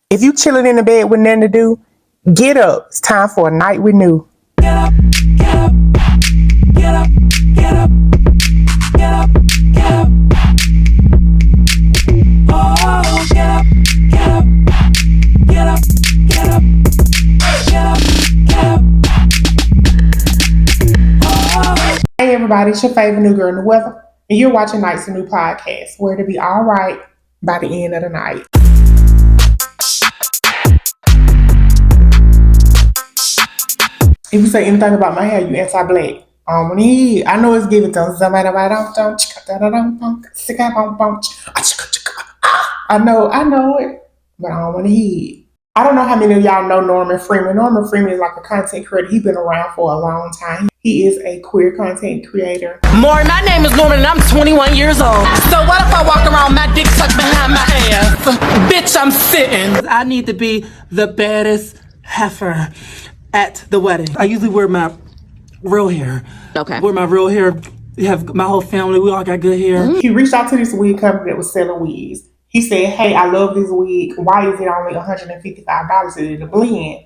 If you chilling in the bed with nothing to do, get up. It's time for a night with new. Get up, get up, get up, get up, get up, get up. Oh, get up, get up, get up, get up, get up, get up. Oh. Hey everybody, it's your favorite new girl in the weather, and you're watching Nights and New Podcast, where it'll be all right by the end of the night. If you say anything about my hair, you anti-black. I know it's given to somebody. I know it, but I don't want to hear it. I don't know how many of y'all know Norman Freeman. Norman Freeman is like a content creator. He's been around for a long time. He is a queer content creator. Maury, my name is Norman and I'm 21 years old. So what if I walk around my dick tucked behind my ass? Bitch, I'm sitting. I need to be the baddest heifer at the wedding. I usually wear my real hair. Okay. Wear my real hair. You have my whole family. We all got good hair. Mm-hmm. He reached out to this wig company that was selling wigs. He said, hey, I love this wig. Why is it only $155 to the blend?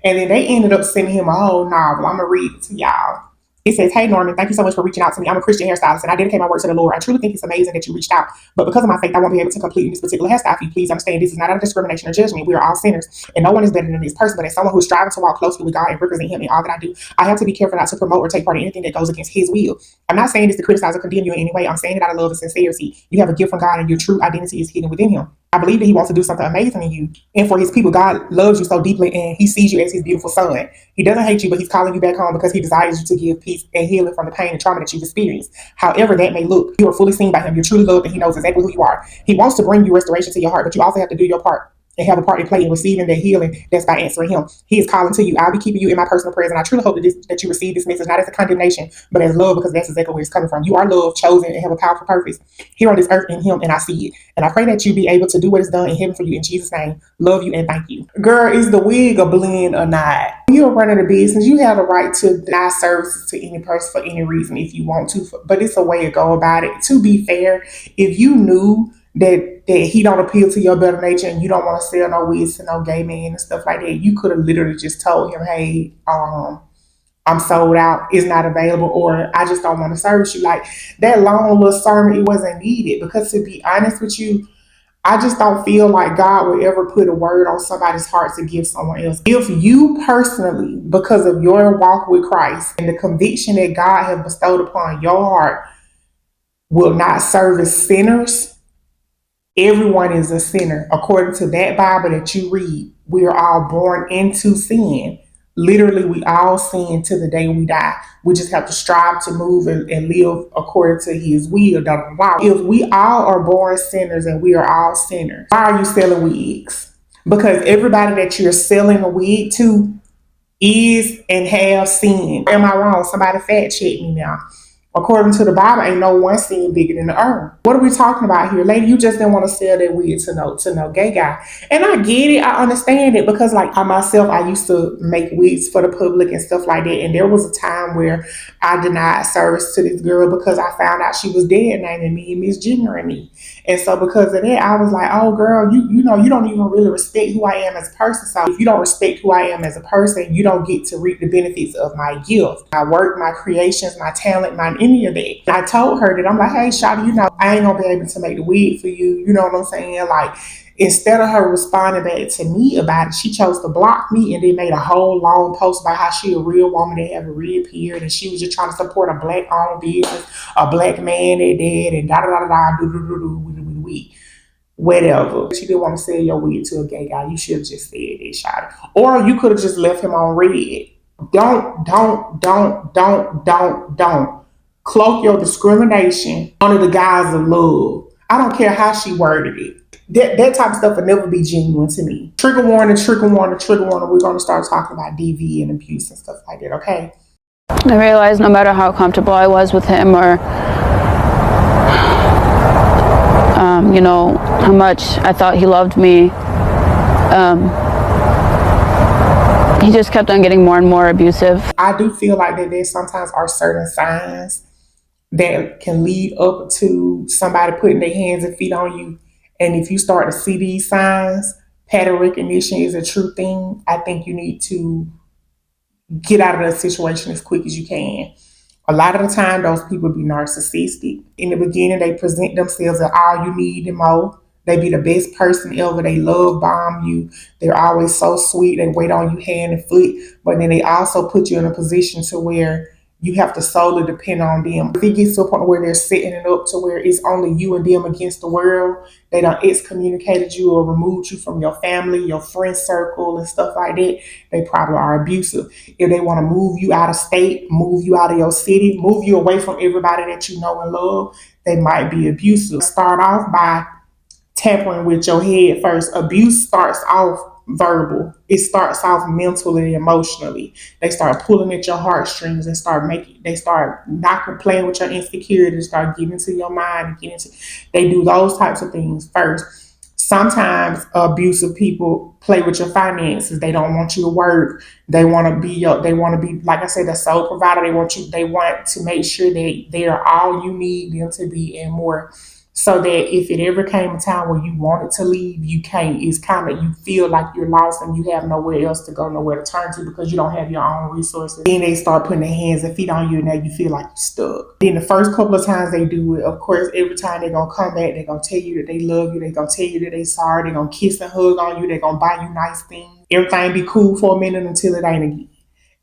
And then they ended up sending him a whole novel. I'm going to read it to y'all. It says, hey, Norman, thank you so much for reaching out to me. I'm a Christian hairstylist, and I dedicate my work to the Lord. I truly think it's amazing that you reached out. But because of my faith, I won't be able to complete in this particular hairstyle for you. Please understand this is not out of discrimination or judgment. We are all sinners, and no one is better than this person. But as someone who's striving to walk closely with God and represent Him in all that I do, I have to be careful not to promote or take part in anything that goes against His will. I'm not saying this to criticize or condemn you in any way. I'm saying it out of love and sincerity. You have a gift from God, and your true identity is hidden within Him. I believe that He wants to do something amazing in you and for His people. God loves you so deeply, and He sees you as His beautiful son. He doesn't hate you, but He's calling you back home because He desires you to give peace and healing from the pain and trauma that you've experienced. However that may look, you are fully seen by Him. You're truly loved, and He knows exactly who you are. He wants to bring you restoration to your heart, but you also have to do your part and have a part to play in receiving that healing. That's by answering Him. He is calling to you. I'll be keeping you in my personal prayers, and I truly hope that you receive this message not as a condemnation, but as love, because that's exactly where it's coming from. You are loved, chosen, and have a powerful purpose here on this earth in Him, and I see it. And I pray that you be able to do what is done in heaven for you. In Jesus' name, love you and thank you. Girl, is the wig a blend or not? You're running a business. You have the right to deny services to any person for any reason if you want to, but it's a way to go about it. To be fair, if you knew that he don't appeal to your better nature and you don't want to sell no wigs to no gay man and stuff like that, you could have literally just told him, hey, I'm sold out, it's not available, or I just don't want to service you. Like that long little sermon, it wasn't needed, because to be honest with you, I just don't feel like God would ever put a word on somebody's heart to give someone else. If you personally, because of your walk with Christ and the conviction that God has bestowed upon your heart, will not service sinners, everyone is a sinner. According to that Bible that you read, we are all born into sin. Literally, we all sin to the day we die. We just have to strive to move and live according to His will. If we all are born sinners and we are all sinners, why are you selling wigs? Because everybody that you're selling a wig to is and have sinned. Am I wrong? Somebody fact check me now. According to the Bible, ain't no one sin bigger than the other. What are we talking about here? Lady, you just didn't want to sell that wig to no gay guy. And I get it. I understand it, because like I myself, I used to make wigs for the public and stuff like that. And there was a time where I denied service to this girl because I found out she was dead naming me and misgendering me. And so because of that, I was like, oh girl, you know, you don't even really respect who I am as a person. So if you don't respect who I am as a person, you don't get to reap the benefits of my gift, my work, my creations, my talent, my any of that. And I told her that, I'm like, hey, shawty, you know, I ain't gonna be able to make the wig for you. You know what I'm saying? Like, instead of her responding back to me about it, she chose to block me and then made a whole long post about how she a real woman that ever reappeared, and she was just trying to support a black-owned business, a black man that did, and whatever. She didn't want to sell your wig to a gay guy. You should have just said that, shawty. Or you could have just left him on red. Don't cloak your discrimination under the guise of love. I don't care how she worded it. That type of stuff will never be genuine to me. Trigger warning, trigger warning, trigger warning. We're going to start talking about DV and abuse and stuff like that, okay? I realized no matter how comfortable I was with him, or you know, how much I thought he loved me, he just kept on getting more and more abusive. I do feel like that there sometimes are certain signs that can lead up to somebody putting their hands and feet on you. And if you start to see these signs, Pattern recognition is a true thing. I think you need to get out of that situation as quick as you can. A lot of the time, those people be narcissistic. In the beginning, they present themselves as all you need and more. They be the best person ever. They love bomb you. They're always so sweet. They wait on you hand and foot. But then they also put you in a position to where you have to solely depend on them. If it gets to a point where they're setting it up to where it's only you and them against the world, they done excommunicated you or removed you from your family, your friend circle, and stuff like that, they probably are abusive. If they want to move you out of state, move you out of your city, move you away from everybody that you know and love, they might be abusive. Start off by tampering with your head first. Abuse starts off verbal. It starts off mentally and emotionally. They start pulling at your heartstrings and they start knocking, playing with your insecurities, start getting into your mind, they do those types of things first. Sometimes abusive people play with your finances. They don't want you to work. They want to be, like I said, the sole provider. They want to make sure that they are all you need them to be and more. So that if it ever came a time where you wanted to leave, you can't. It's kind of, you feel like you're lost and you have nowhere else to go, nowhere to turn to because you don't have your own resources. Then they start putting their hands and feet on you and now you feel like you're stuck. Then the first couple of times they do it, of course, every time they're going to come back, they're going to tell you that they love you. They're going to tell you that they're sorry. They're going to kiss and hug on you. They're going to buy you nice things. Everything be cool for a minute until it ain't again.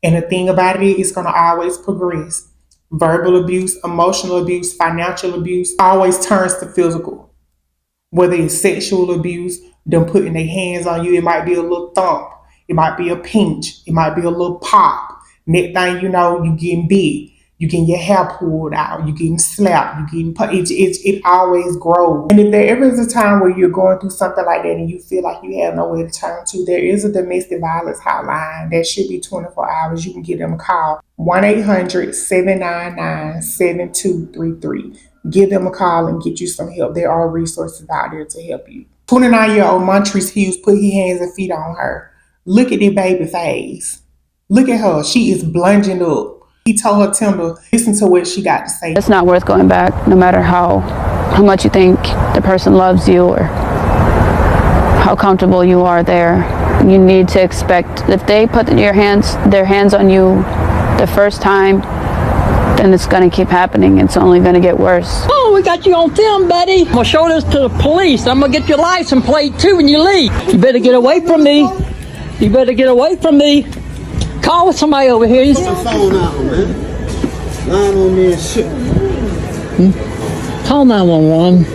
And the thing about it is, it's going to always progress. Verbal abuse, emotional abuse, financial abuse always turns to physical. Whether it's sexual abuse, them putting their hands on you, it might be a little thump, it might be a pinch, it might be a little pop. Next thing you know, you getting big, you getting your hair pulled out, you getting slapped, you getting it always grows. And if there ever is a time where you're going through something like that and you feel like you have nowhere to turn to, there is a domestic violence hotline that should be 24 hours. You can give them a call, 1-800-799-7233. Give them a call and get you some help. There are resources out there to help you. 29-year-old Montrese Hughes put his hands and feet on her. Look at the baby face. Look at her. She is blunging up. He told her, Tender, listen to what she got to say. It's not worth going back, no matter how much you think the person loves you or how comfortable you are there. You need to expect, if they put their hands on you the first time, then it's going to keep happening. It's only going to get worse. Oh, we got you on film, buddy. I'm going to show this to the police. I'm going to get your license plate, too, when you leave. You better get away from me. You better get away from me. Call somebody over here. Put the phone out, man. Lying on me and shit. Call 911.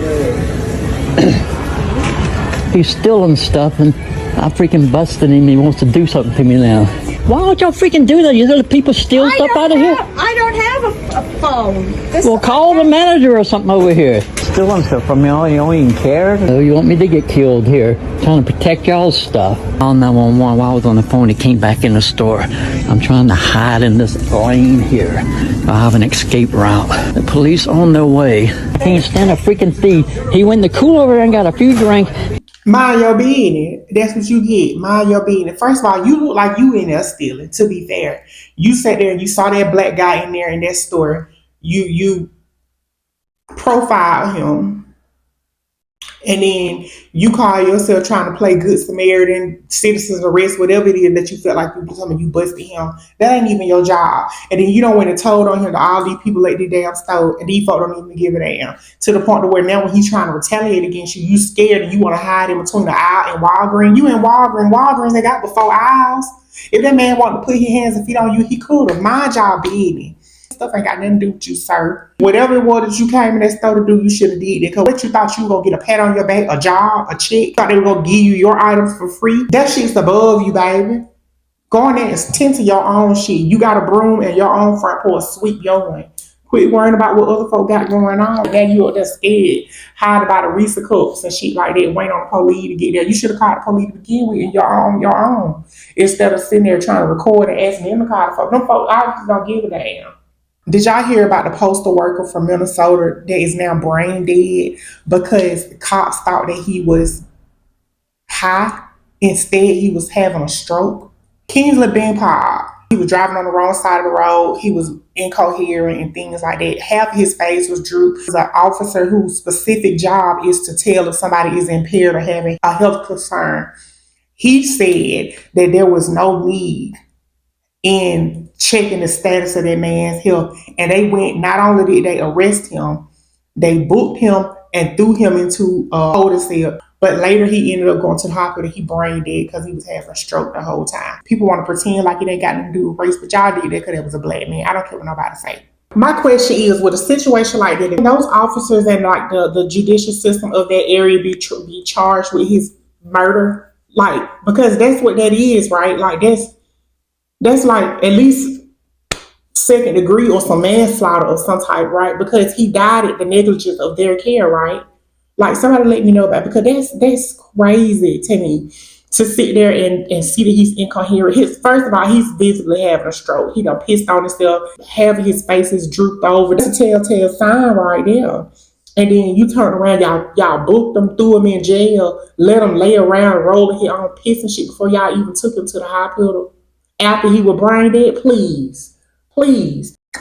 He's stealing stuff, and I freaking busted him. He wants to do something to me now. Why don't y'all freaking do that? You let people steal stuff out of here? I don't have a phone. Well, call the manager or something over here. Stealing stuff from y'all, you don't even care? Oh, you want me to get killed here? Trying to protect y'all's stuff. Call 911 while I was on the phone. He came back in the store. I'm trying to hide in this lane here. I have an escape route. The police on their way. I can't stand a freaking thief. He went to cool over there and got a few drinks. Mind your business. That's what you get. Mind your business. First of all, you look like you in there stealing, to be fair. You sat there and you saw that black guy in there in that store. You profile him. And then you call yourself trying to play good Samaritan, citizen's arrest, whatever it is that you felt like you busted him. That ain't even your job. And then you don't went and told on him to all these people at the damn store, and these folks don't even give a damn. To the point to where now when he's trying to retaliate against you, you scared and you want to hide in between the aisle and Walgreens. You in Walgreens, they got before aisles. If that man wanted to put his hands and feet on you, he could have. Mind y'all business. Stuff ain't got nothing to do with you, sir. Whatever it was that you came in that store to do, you should have did it. Because what you thought you were going to get a pat on your back, a job, a check, thought they were going to give you your items for free. That shit's above you, baby. Go in there and tend to your own shit. You got a broom and your own front porch, sweep your one. Quit worrying about what other folk got going on. Now you are just scared. Hide about the Reese's cups and shit like that. Wait on the police to get there. You should have called the police to begin with in your own. Instead of sitting there trying to record and asking them to call the folk. Them folk obviously don't give a damn. Did y'all hear about the postal worker from Minnesota that is now brain dead because the cops thought that he was high? Instead, he was having a stroke. Kingsley Benpar, he was driving on the wrong side of the road. He was incoherent and things like that. Half of his face was drooped. He's an officer whose specific job is to tell if somebody is impaired or having a health concern. He said that there was no need in checking the status of that man's health. And they went, not only did they arrest him, they booked him and threw him into a holding cell. But later he ended up going to the hospital. He brain dead because he was having a stroke the whole time. People want to pretend like it ain't got nothing to do with race, but y'all did that because it was a black man. I don't care what nobody say. My question is, with a situation like that, those officers and like the judicial system of that area be charged with his murder? Like, because that's what that is, right? Like that's like at least second degree or some manslaughter of some type, right? Because he died at the negligence of their care, right? Like somebody let me know about it, because that's crazy to me to sit there and see that he's incoherent. First of all, he's visibly having a stroke. He done pissed on himself, having his face is drooped over. That's a telltale sign right there. And then you turn around, y'all booked him, threw him in jail, let him lay around rolling his own piss and shit before y'all even took him to the hospital after he was brain dead. Please.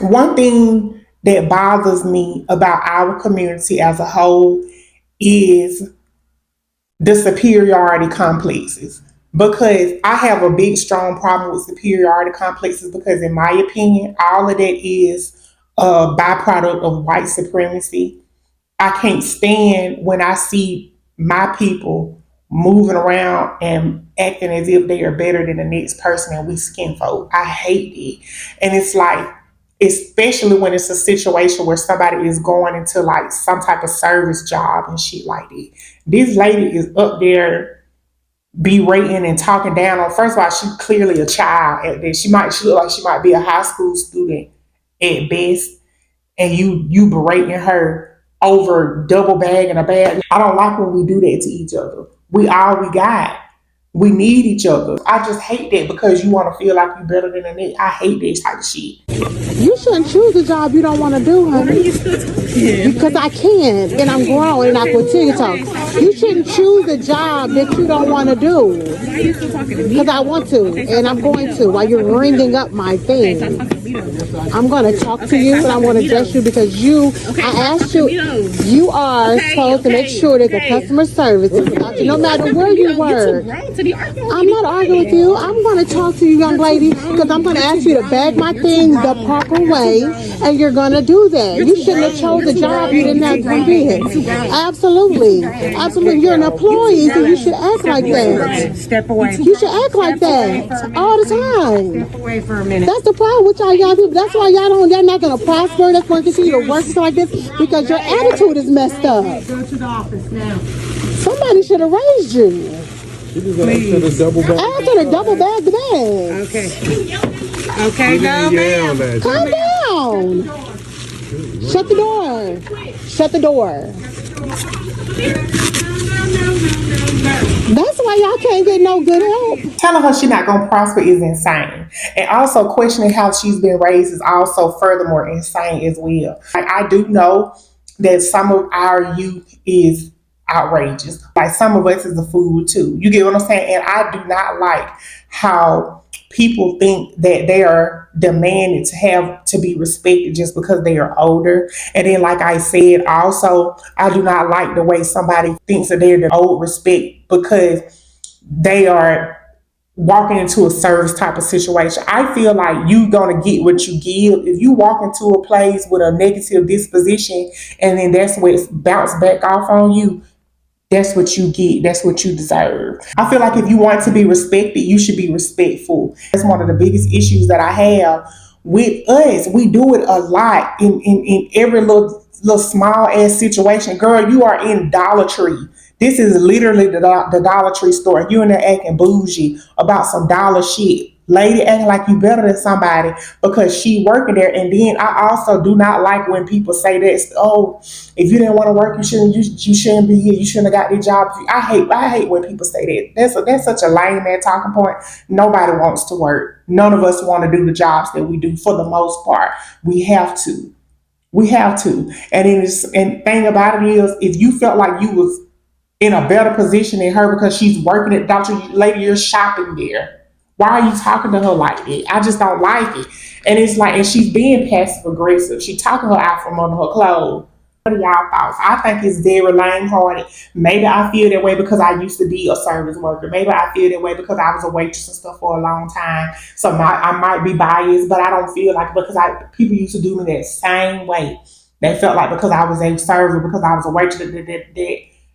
One thing that bothers me about our community as a whole is the superiority complexes. Because I have a big, strong problem with superiority complexes, because in my opinion, all of that is a byproduct of white supremacy. I can't stand when I see my people moving around and acting as if they are better than the next person and we skin folk. I hate it. And it's like, especially when it's a situation where somebody is going into like some type of service job and shit like that. This lady is up there berating and talking down on, first of all, she's clearly a child at this. She look like she might be a high school student at best, and you berating her over double bagging a bag. I don't like when we do that to each other. We all we got. We need each other. I just hate that because you want to feel like you're better than the next. I hate that type of shit. You shouldn't choose a job you don't want to do, honey. Because I can, and I'm grown, and I can continue to talk. You shouldn't choose a job that you don't want to do. Why are you still talking to me? Because I want to, and I'm going to, while you're ringing up my thing. I'm going to talk to you, and I'm going to address you because I asked you, you are supposed to make sure that the customer service is out to, no matter where you work. I'm not arguing with you. I'm going to talk to you, young lady, because I'm going to ask you to bag my things the proper way, and you're going to do that. You shouldn't have chose a job you didn't have to be in. Absolutely. You're an employee, so you should act like that. Step away. You should act like that all the time. Step away for a minute. That's the problem with y'all young people. That's why they're not going to prosper. That's going to continue to work like this, because your attitude is messed up. Go to the office now. Somebody should have raised you. Please. I should have double bagged the bag. Okay, no, ma'am. Calm down. Shut the door. Shut the door. That's why y'all can't get no good help. Telling her she's not going to prosper is insane. And also questioning how she's been raised is also furthermore insane as well. Like, I do know that some of our youth is outrageous. Like, some of us is a fool too. You get what I'm saying? And I do not like how people think that they are demanded to have to be respected just because they are older. And then, like I said, also, I do not like the way somebody thinks that they're the old respect because they are walking into a service type of situation. I feel like you gonna get what you give. If you walk into a place with a negative disposition and then that's what's bounced back off on you, that's what you get. That's what you deserve. I feel like if you want to be respected, you should be respectful. That's one of the biggest issues that I have with us. We do it a lot in every little small ass situation. Girl, you are in Dollar Tree. This is literally the Dollar Tree store. You in there acting bougie about some dollar shit. Lady acting like you better than somebody because she working there. And then I also do not like when people say that, oh, if you didn't want to work, you shouldn't be here. You shouldn't have got this job. I hate when people say that. That's such a lame man talking point. Nobody wants to work. None of us want to do the jobs that we do for the most part. We have to. And thing about it is, if you felt like you was in a better position than her because she's working at Dr. Lady, you're shopping there. Why are you talking to her like that? I just don't like it. And it's like, and she's being passive aggressive. She talking her out from under her clothes. What are y'all thoughts? I think it's very lame-hearted. Maybe I feel that way because I used to be a service worker. Maybe I feel that way because I was a waitress and stuff for a long time. So I might be biased, but I don't feel like because people used to do me that same way. They felt like because I was a server, because I was a waitress, that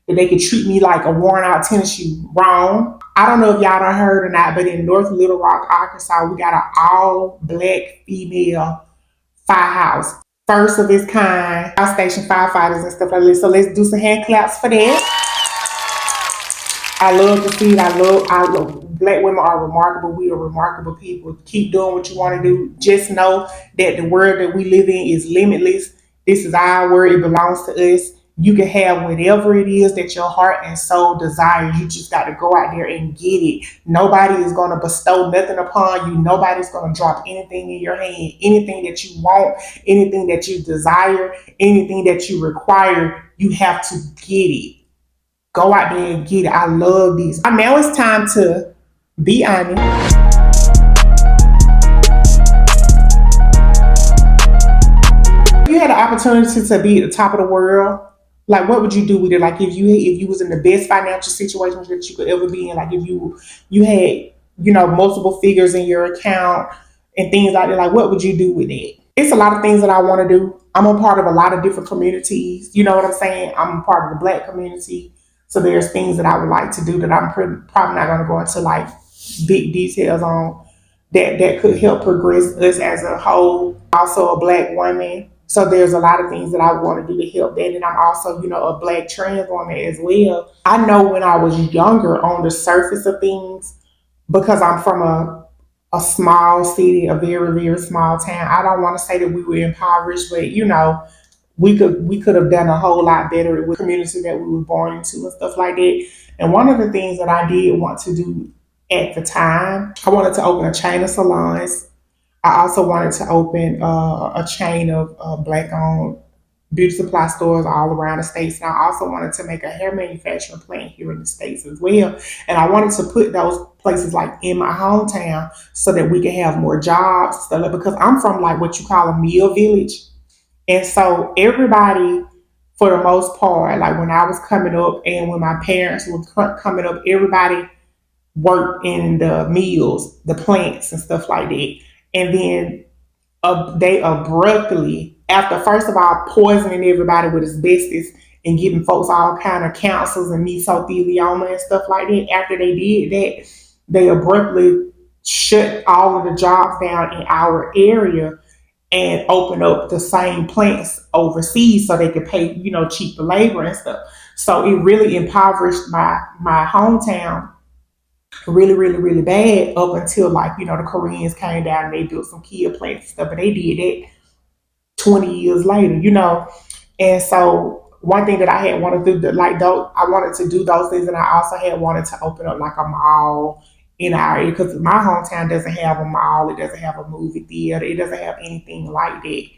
they could treat me like a worn out tennis shoe. Wrong. I don't know if y'all done heard or not, but in North Little Rock, Arkansas, we got an all black female firehouse. First of its kind, our station firefighters and stuff like that. So let's do some hand claps for that. I love to see it. I love black women are remarkable. We are remarkable people. Keep doing what you want to do. Just know that the world that we live in is limitless. This is our world. It belongs to us. You can have whatever it is that your heart and soul desires. You just got to go out there and get it. Nobody is going to bestow nothing upon you. Nobody's going to drop anything in your hand. Anything that you want, anything that you desire, anything that you require, you have to get it. Go out there and get it. I love this. Now it's time to be honest. If you had an opportunity to be at the top of the world, like what would you do with it? Like if you was in the best financial situation that you could ever be in, like if you had multiple figures in your account and things like that, like what would you do with it? It's a lot of things that I want to do. I'm a part of a lot of different communities. You know what I'm saying? I'm a part of the black community. So there's things that I would like to do that I'm probably not going to go into like big details on that could help progress us as a whole. Also a black woman. So there's a lot of things that I want to do to help that. And I'm also, a black trans woman as well. I know when I was younger on the surface of things, because I'm from a small city, a very, very small town. I don't want to say that we were impoverished, but we could have done a whole lot better with the community that we were born into and stuff like that. And one of the things that I did want to do at the time, I wanted to open a chain of salons. I also wanted to open a chain of black-owned beauty supply stores all around the states. And I also wanted to make a hair manufacturing plant here in the states as well. And I wanted to put those places like in my hometown so that we could have more jobs, stuff, because I'm from like what you call a mill village. And so everybody, for the most part, like when I was coming up and when my parents were coming up, everybody worked in the mills, the plants and stuff like that. And then they abruptly, after first of all poisoning everybody with asbestos and giving folks all kind of cancers and mesothelioma and stuff like that, after they did that, they abruptly shut all of the jobs down in our area and open up the same plants overseas so they could pay, cheaper labor and stuff. So it really impoverished my hometown really, really, really bad up until like, the Koreans came down and they built some Kia plants and stuff, and they did that 20 years later. And so one thing that I had wanted to do, like those, I wanted to do those things, and I also had wanted to open up like a mall in our area because my hometown doesn't have a mall, it doesn't have a movie theater, it doesn't have anything like that.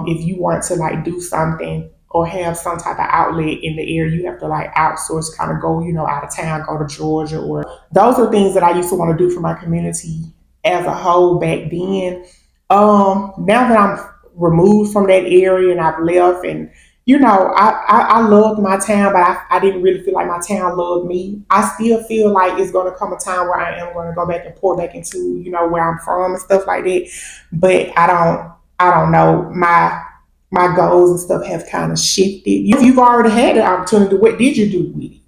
If you want to like do something or have some type of outlet in the area, you have to like outsource, kind of go, out of town, go to Georgia, or those are things that I used to want to do for my community as a whole back then. Now that I'm removed from that area and I've left, and I loved my town, but I didn't really feel like my town loved me. I still feel like it's going to come a time where I am going to go back and pour back into, where I'm from and stuff like that. But I don't know. My goals and stuff have kind of shifted. You've already had the opportunity. What did you do with it?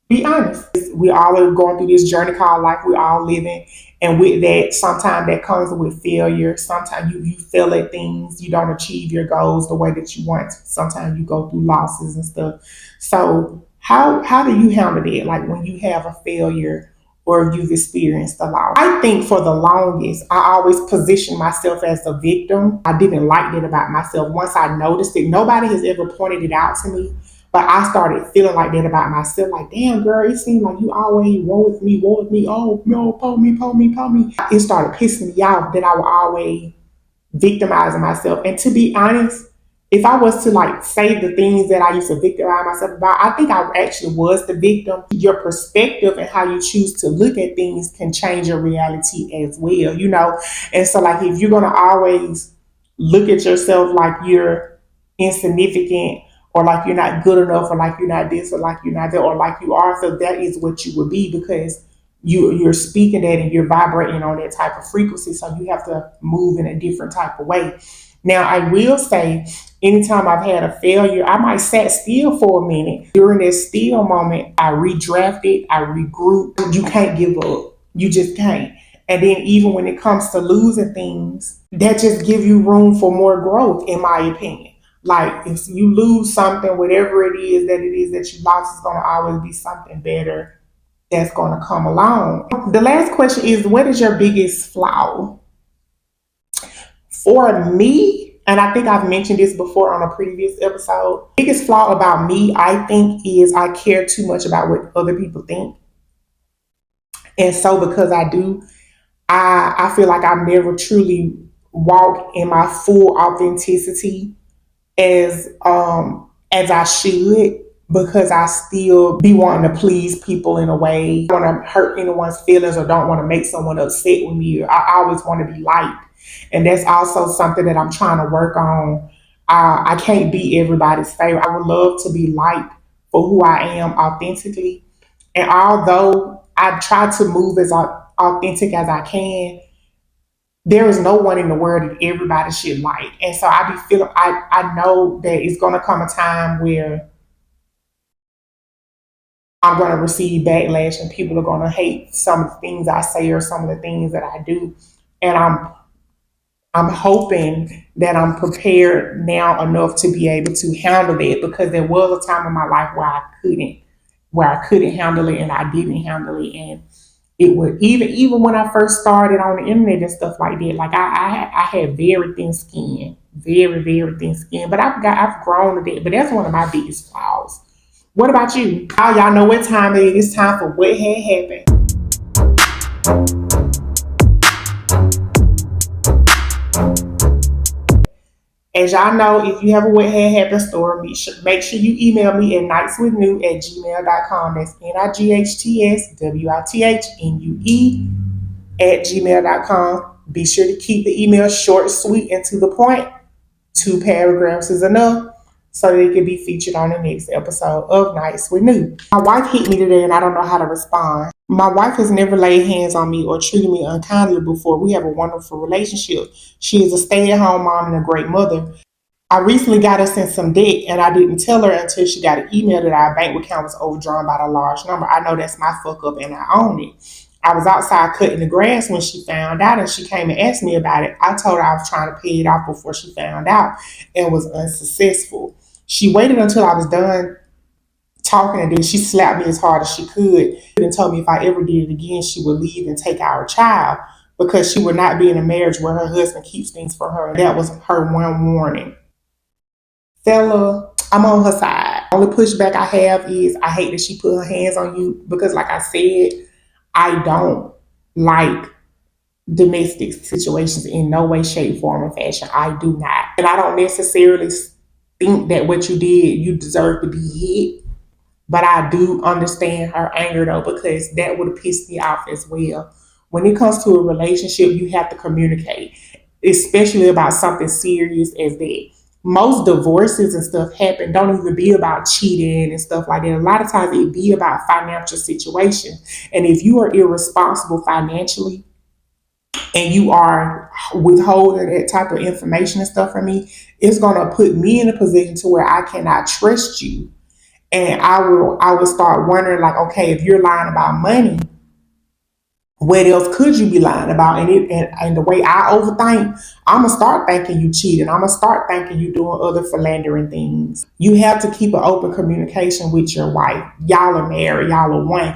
Be honest. We all are going through this journey called life. We're all living. And with that, sometimes that comes with failure. Sometimes you fail at things. You don't achieve your goals the way that you want. Sometimes you go through losses and stuff. So how do you handle that? Like when you have a failure or you've experienced a loss. I think for the longest, I always positioned myself as a victim. I didn't like that about myself. Once I noticed it, nobody has ever pointed it out to me. But I started feeling like that about myself. Like, damn, girl, it seemed like you always woe with me. Oh, no, pull me. It started pissing me off that I would always victimizing myself. And to be honest, if I was to like say the things that I used to victimize myself about, I think I actually was the victim. Your perspective and how you choose to look at things can change your reality as well, And so like if you're gonna always look at yourself like you're insignificant, or like you're not good enough, or like you're not this, or like you're not that, or like you are. So that is what you would be, because you're speaking that and you're vibrating on that type of frequency. So you have to move in a different type of way. Now, I will say, anytime I've had a failure, I might sat still for a minute. During that still moment, I redrafted, I regrouped. You can't give up. You just can't. And then even when it comes to losing things, that just give you room for more growth, in my opinion. Like if you lose something, whatever it is that you lost, is gonna always be something better that's gonna come along. The last question is, what is your biggest flaw? For me, and I think I've mentioned this before on a previous episode, biggest flaw about me, I think, is I care too much about what other people think. And so because I do, I feel like I've never truly walked in my full authenticity as I should, because I still be wanting to please people in a way. I don't want to hurt anyone's feelings or don't want to make someone upset with me. I always want to be liked. And that's also something that I'm trying to work on. I can't be everybody's favorite. I would love to be liked for who I am authentically. And although I try to move as authentic as I can, there is no one in the world that everybody should like. And so I be feeling, I know that it's going to come a time where I'm going to receive backlash and people are going to hate some of the things I say or some of the things that I do. And I'm hoping that I'm prepared now enough to be able to handle that, because there was a time in my life where I couldn't handle it, and I didn't handle it. And it would, even when I first started on the internet and stuff like that, like I had very thin skin, very, very thin skin. But I've grown to that. But that's one of my biggest flaws. What about you? How y'all know what time it is? It's time for what had happened. As y'all know, if you have a what had happened story, make sure you email me at nightswithnue@gmail.com. That's NIGHTSWITHNUE@gmail.com. Be sure to keep the email short, sweet, and to the point. 2 paragraphs is enough, so that it can be featured on the next episode of Nights with New. My wife hit me today and I don't know how to respond. My wife has never laid hands on me or treated me unkindly before. We have a wonderful relationship. She is a stay-at-home mom and a great mother. I recently got us in some debt, and I didn't tell her until she got an email that our bank account was overdrawn by a large number. I know that's my fuck up, and I own it. I was outside cutting the grass when she found out, and she came and asked me about it. I told her I was trying to pay it off before she found out, and was unsuccessful. She waited until I was done talking, and then she slapped me as hard as she could and told me if I ever did it again, she would leave and take our child, because she would not be in a marriage where her husband keeps things for her. And that was her one warning. Fella, I'm on her side. The only pushback I have is I hate that she put her hands on you, because, like I said, I don't like domestic situations in no way, shape, form, or fashion. I do not. And I don't necessarily think that what you did, you deserve to be hit. But I do understand her anger, though, because that would have pissed me off as well. When it comes to a relationship, you have to communicate, especially about something serious as that. Most divorces and stuff happen, don't even be about cheating and stuff like that. A lot of times it be about financial situation. And if you are irresponsible financially and you are withholding that type of information and stuff from me, it's gonna put me in a position to where I cannot trust you. And I will start wondering, like, okay, if you're lying about money, what else could you be lying about? And the way I overthink, I'm gonna start thinking you cheating. I'm gonna start thinking you doing other philandering things. You have to keep an open communication with your wife. Y'all are married, y'all are one.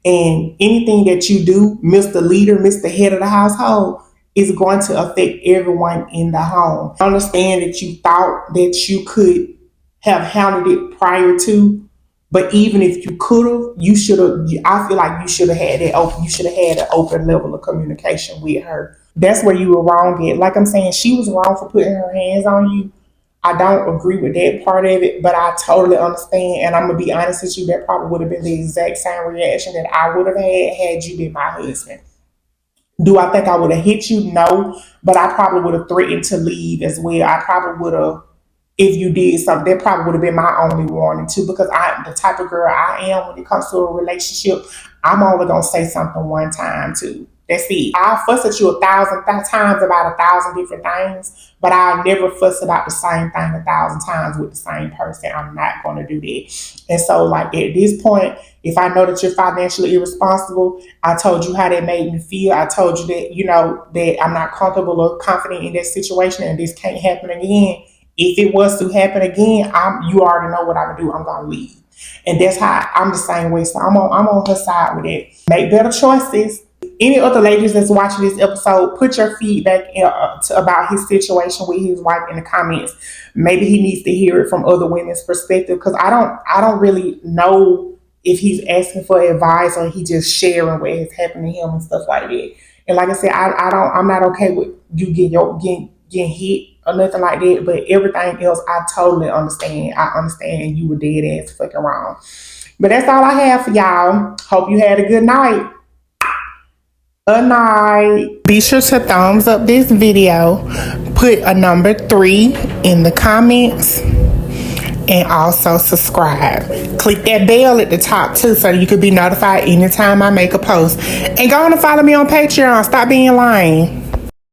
And anything that you do, Mr. Leader, Mr. Head of the household, is going to affect everyone in the home. I understand that you thought that you could have handled it prior to, but even if you could have, you should have. I feel like you should have had that open. You should have had an open level of communication with her. That's where you were wrong at. Like I'm saying, she was wrong for putting her hands on you. I don't agree with that part of it, but I totally understand. And I'm gonna be honest with you, that probably would have been the exact same reaction that I would have had you been my husband. Do I think I would have hit you? No, but I probably would have threatened to leave as well. I probably would have if you did something. That probably would have been my only warning too, because I'm the type of girl I am when it comes to a relationship. I'm only gonna say something one time too. That's it. I'll fuss at you 1,000 times about 1,000 different things, but I'll never fuss about the same thing 1,000 times with the same person. I'm not gonna do that. And so, like at this point, if I know that you're financially irresponsible, I told you how that made me feel. I told you that, you know, that I'm not comfortable or confident in that situation and this can't happen again. If it was to happen again, you already know what I would do. I'm gonna leave. And that's how I'm the same way. So I'm on her side with it. Make better choices. Any other ladies that's watching this episode, put your feedback about his situation with his wife in the comments. Maybe he needs to hear it from other women's perspective, because I don't really know if he's asking for advice or he just sharing what has happened to him and stuff like that. And like I said, I'm not okay with you getting hit or nothing like that. But everything else, I totally understand. I understand you were dead ass fucking wrong. But that's all I have for y'all. Hope you had a good night. Good night. Be sure to thumbs up this video. Put a number 3 in the comments. And also subscribe. Click that bell at the top too, so you can be notified anytime I make a post. And go on and follow me on Patreon. Stop being lame.